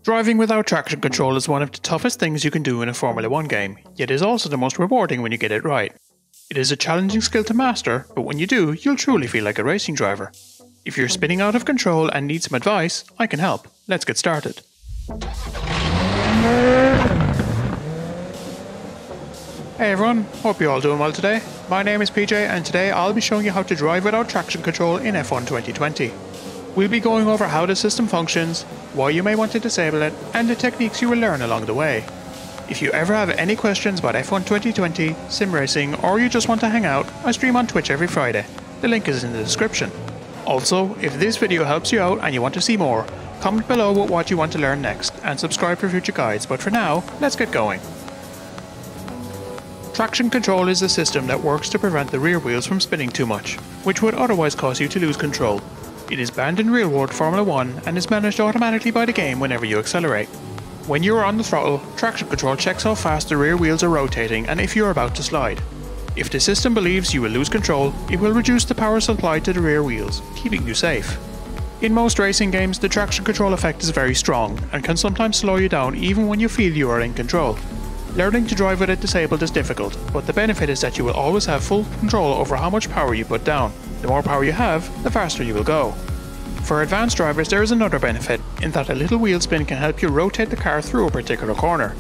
Driving without traction control is one of the toughest things you can do in a Formula 1 game, yet is also the most rewarding when you get it right. It is a challenging skill to master, but when you do, you'll truly feel like a racing driver. If you're spinning out of control and need some advice, I can help. Let's get started. Hey everyone, hope you're all doing well today. My name is PJ and today I'll be showing you how to drive without traction control in F1 2020. We'll be going over how the system functions, why you may want to disable it, and the techniques you will learn along the way. If you ever have any questions about F1 2020, sim racing, or you just want to hang out, I stream on Twitch every Friday. The link is in the description. Also, if this video helps you out and you want to see more, comment below with what you want to learn next, and subscribe for future guides, but for now, let's get going. Traction control is a system that works to prevent the rear wheels from spinning too much, which would otherwise cause you to lose control. It is banned in real-world Formula 1 and is managed automatically by the game whenever you accelerate. When you are on the throttle, traction control checks how fast the rear wheels are rotating and if you are about to slide. If the system believes you will lose control, it will reduce the power supplied to the rear wheels, keeping you safe. In most racing games, the traction control effect is very strong and can sometimes slow you down even when you feel you are in control. Learning to drive with it disabled is difficult, but the benefit is that you will always have full control over how much power you put down. The more power you have, the faster you will go. For advanced drivers, there is another benefit, in that a little wheel spin can help you rotate the car through a particular corner.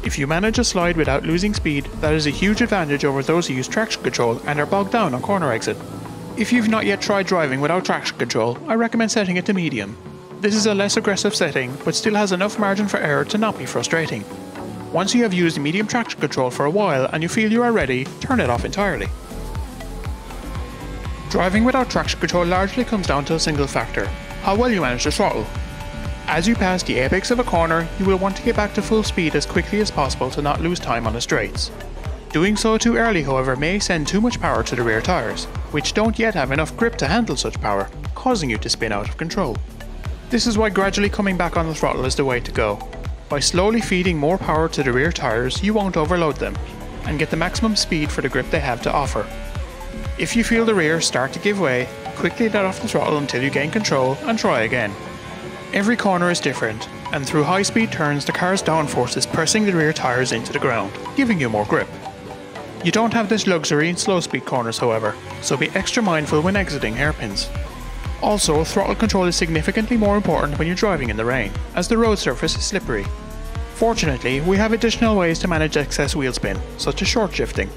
If you manage a slide without losing speed, that is a huge advantage over those who use traction control and are bogged down on corner exit. If you've not yet tried driving without traction control, I recommend setting it to medium. This is a less aggressive setting, but still has enough margin for error to not be frustrating. Once you have used medium traction control for a while and you feel you are ready, turn it off entirely. Driving without traction control largely comes down to a single factor: how well you manage the throttle. As you pass the apex of a corner, you will want to get back to full speed as quickly as possible to not lose time on the straights. Doing so too early, however, may send too much power to the rear tyres, which don't yet have enough grip to handle such power, causing you to spin out of control. This is why gradually coming back on the throttle is the way to go. By slowly feeding more power to the rear tyres, you won't overload them, and get the maximum speed for the grip they have to offer. If you feel the rear start to give way, quickly let off the throttle until you gain control and try again. Every corner is different, and through high speed turns the car's downforce is pressing the rear tyres into the ground, giving you more grip. You don't have this luxury in slow speed corners however, so be extra mindful when exiting hairpins. Also, throttle control is significantly more important when you're driving in the rain, as the road surface is slippery. Fortunately, we have additional ways to manage excess wheel spin, such as short shifting.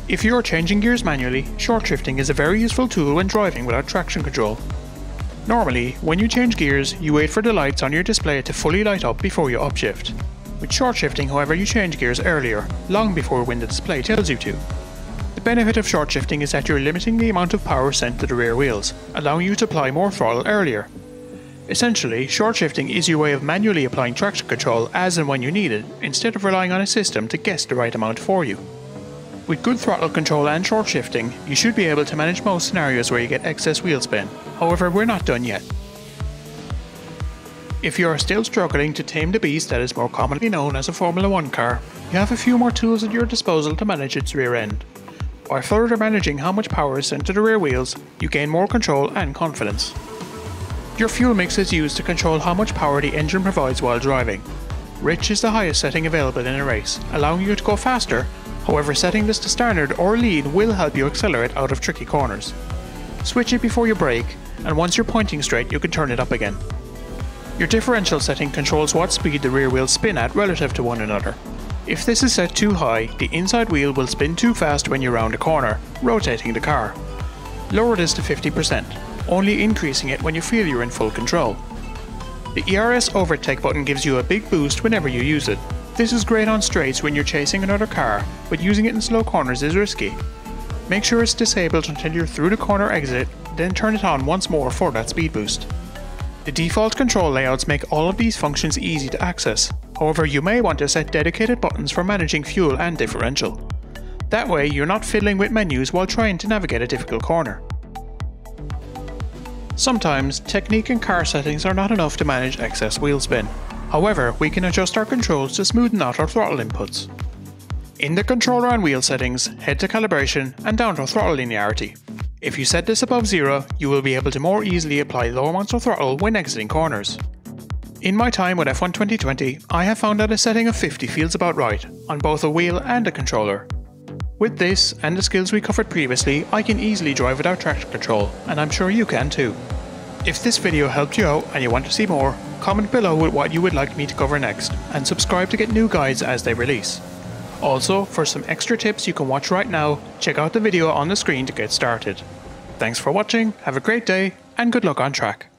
If you are changing gears manually, short shifting is a very useful tool when driving without traction control. Normally, when you change gears, you wait for the lights on your display to fully light up before you upshift. With short shifting, however, you change gears earlier, long before when the display tells you to. The benefit of short shifting is that you're limiting the amount of power sent to the rear wheels, allowing you to apply more throttle earlier. Essentially, short shifting is your way of manually applying traction control as and when you need it, instead of relying on a system to guess the right amount for you. With good throttle control and short shifting, you should be able to manage most scenarios where you get excess wheel spin. However, we're not done yet. If you are still struggling to tame the beast that is more commonly known as a Formula 1 car, you have a few more tools at your disposal to manage its rear end. By further managing how much power is sent to the rear wheels, you gain more control and confidence. Your fuel mix is used to control how much power the engine provides while driving. Rich is the highest setting available in a race, allowing you to go faster. However, setting this to standard or lean will help you accelerate out of tricky corners. Switch it before you brake, and once you're pointing straight you can turn it up again. Your differential setting controls what speed the rear wheels spin at relative to one another. If this is set too high, the inside wheel will spin too fast when you round a corner, rotating the car. Lower this to 50%, only increasing it when you feel you're in full control. The ERS overtake button gives you a big boost whenever you use it. This is great on straights when you're chasing another car, but using it in slow corners is risky. Make sure it's disabled until you're through the corner exit, then turn it on once more for that speed boost. The default control layouts make all of these functions easy to access. However, you may want to set dedicated buttons for managing fuel and differential. That way you're not fiddling with menus while trying to navigate a difficult corner. Sometimes, technique and car settings are not enough to manage excess wheel spin. However, we can adjust our controls to smoothen out our throttle inputs. In the controller and wheel settings, head to calibration and down to throttle linearity. If you set this above 0, you will be able to more easily apply low amounts of throttle when exiting corners. In my time with F1 2020, I have found that a setting of 50 feels about right, on both a wheel and a controller. With this, and the skills we covered previously, I can easily drive without traction control, and I'm sure you can too. If this video helped you out and you want to see more, comment below with what you would like me to cover next, and subscribe to get new guides as they release. Also, for some extra tips you can watch right now, check out the video on the screen to get started. Thanks for watching, have a great day, and good luck on track.